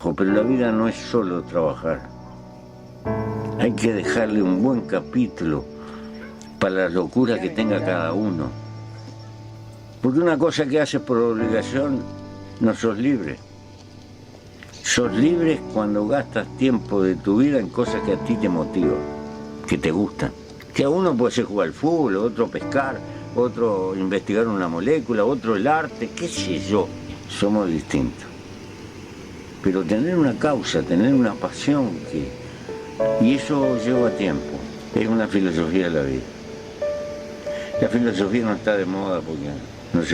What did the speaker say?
Pero la vida no es solo trabajar. Hay que dejarle un buen capítulo para las locuras que tenga cada uno. Porque una cosa que haces por obligación, no sos libre. Sos libre cuando gastas tiempo de tu vida en cosas que a ti te motivan, que te gustan. Que a uno puede ser jugar al fútbol, otro pescar, otro investigar una molécula, otro el arte, qué sé yo. Somos distintos. Pero tener una causa, tener una pasión, y eso lleva tiempo. Es una filosofía de la vida. La filosofía no está de moda porque no se